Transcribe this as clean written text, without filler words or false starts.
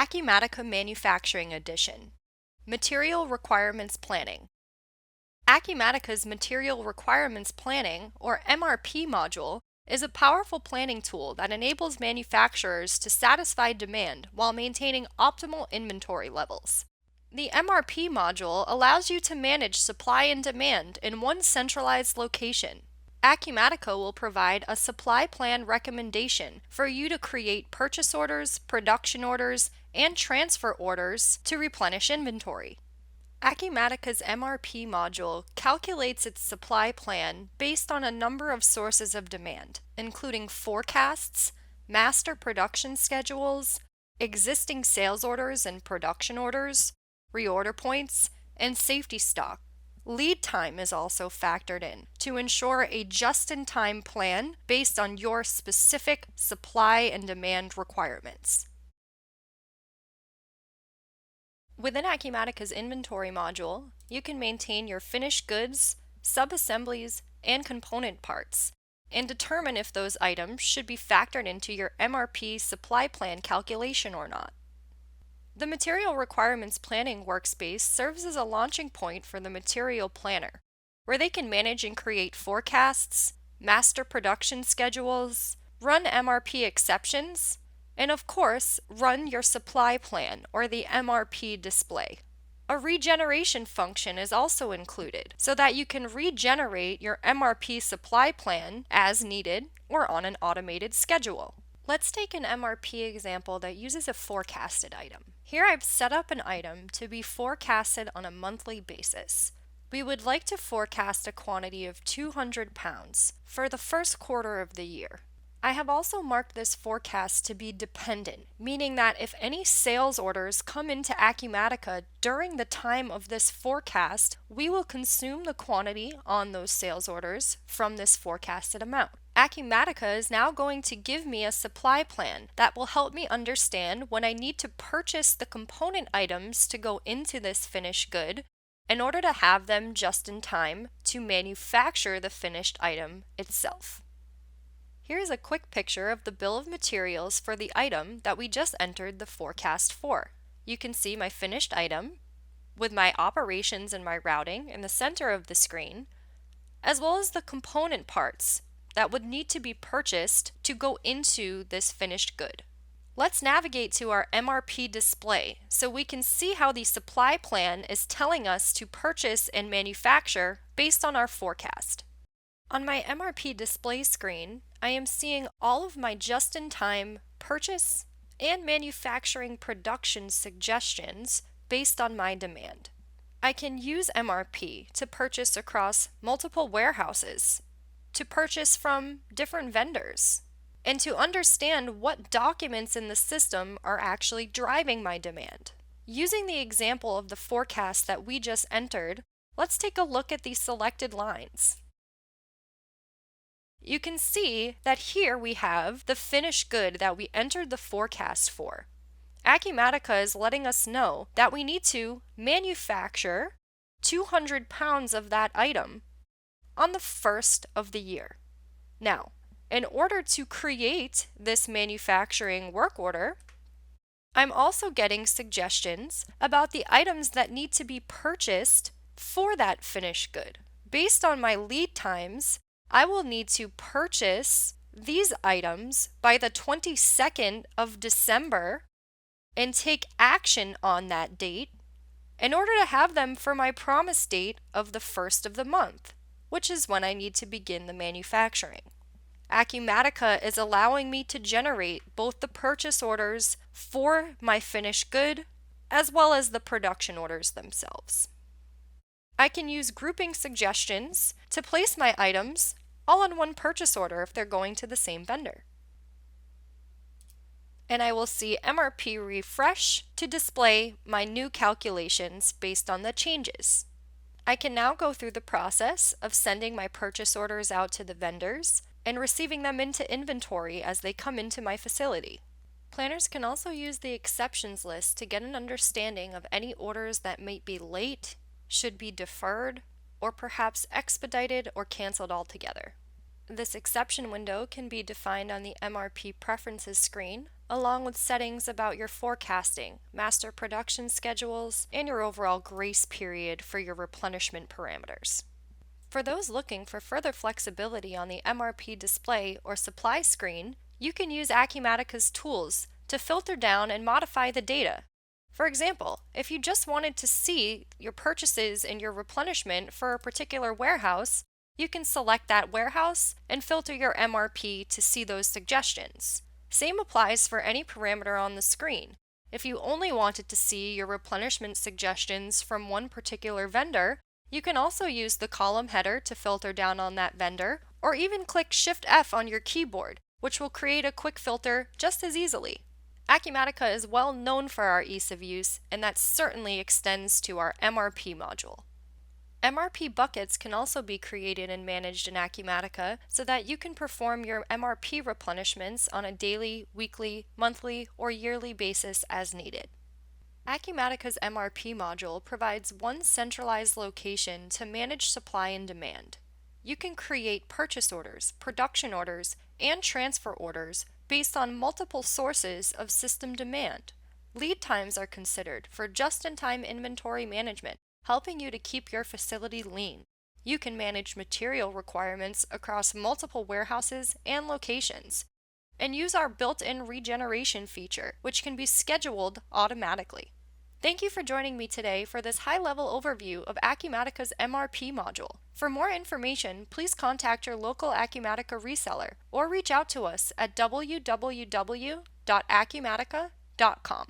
Acumatica Manufacturing Edition. Material Requirements Planning. Acumatica's Material Requirements Planning, or MRP module, is a powerful planning tool that enables manufacturers to satisfy demand while maintaining optimal inventory levels. The MRP module allows you to manage supply and demand in one centralized location. Acumatica will provide a supply plan recommendation for you to create purchase orders, production orders, and transfer orders to replenish inventory. Acumatica's MRP module calculates its supply plan based on a number of sources of demand, including forecasts, master production schedules, existing sales orders and production orders, reorder points, and safety stock. Lead time is also factored in to ensure a just-in-time plan based on your specific supply and demand requirements. Within Acumatica's inventory module, you can maintain your finished goods, sub-assemblies, and component parts, and determine if those items should be factored into your MRP supply plan calculation or not. The Material Requirements Planning workspace serves as a launching point for the Material Planner, where they can manage and create forecasts, master production schedules, run MRP exceptions, and of course, run your supply plan or the MRP display. A regeneration function is also included so that you can regenerate your MRP supply plan as needed or on an automated schedule. Let's take an MRP example that uses a forecasted item. Here I've set up an item to be forecasted on a monthly basis. We would like to forecast a quantity of 200 pounds for the first quarter of the year. I have also marked this forecast to be dependent, meaning that if any sales orders come into Acumatica during the time of this forecast, we will consume the quantity on those sales orders from this forecasted amount. Acumatica is now going to give me a supply plan that will help me understand when I need to purchase the component items to go into this finished good in order to have them just in time to manufacture the finished item itself. Here's a quick picture of the bill of materials for the item that we just entered the forecast for. You can see my finished item with my operations and my routing in the center of the screen, as well as the component parts that would need to be purchased to go into this finished good. Let's navigate to our MRP display so we can see how the supply plan is telling us to purchase and manufacture based on our forecast. On my MRP display screen, I am seeing all of my just-in-time purchase and manufacturing production suggestions based on my demand. I can use MRP to purchase across multiple warehouses, to purchase from different vendors, and to understand what documents in the system are actually driving my demand. Using the example of the forecast that we just entered, let's take a look at these selected lines. You can see that here we have the finished good that we entered the forecast for. Acumatica is letting us know that we need to manufacture 200 pounds of that item on the first of the year. Now, in order to create this manufacturing work order, I'm also getting suggestions about the items that need to be purchased for that finished good. Based on my lead times, I will need to purchase these items by the 22nd of December and take action on that date in order to have them for my promise date of the first of the month, which is when I need to begin the manufacturing. Acumatica is allowing me to generate both the purchase orders for my finished good as well as the production orders themselves. I can use grouping suggestions to place my items all in one purchase order if they're going to the same vendor. And I will see MRP refresh to display my new calculations based on the changes. I can now go through the process of sending my purchase orders out to the vendors and receiving them into inventory as they come into my facility. Planners can also use the exceptions list to get an understanding of any orders that might be late, should be deferred, or perhaps expedited or canceled altogether. This exception window can be defined on the MRP Preferences screen along with settings about your forecasting, master production schedules, and your overall grace period for your replenishment parameters. For those looking for further flexibility on the MRP display or supply screen, you can use Acumatica's tools to filter down and modify the data. For example, if you just wanted to see your purchases and your replenishment for a particular warehouse, you can select that warehouse and filter your MRP to see those suggestions. Same applies for any parameter on the screen. If you only wanted to see your replenishment suggestions from one particular vendor, you can also use the column header to filter down on that vendor, or even click Shift F on your keyboard, which will create a quick filter just as easily. Acumatica is well known for our ease of use, and that certainly extends to our MRP module. MRP buckets can also be created and managed in Acumatica so that you can perform your MRP replenishments on a daily, weekly, monthly, or yearly basis as needed. Acumatica's MRP module provides one centralized location to manage supply and demand. You can create purchase orders, production orders, and transfer orders based on multiple sources of system demand. Lead times are considered for just-in-time inventory management, helping you to keep your facility lean. You can manage material requirements across multiple warehouses and locations, and use our built-in regeneration feature, which can be scheduled automatically. Thank you for joining me today for this high-level overview of Acumatica's MRP module. For more information, please contact your local Acumatica reseller or reach out to us at www.acumatica.com.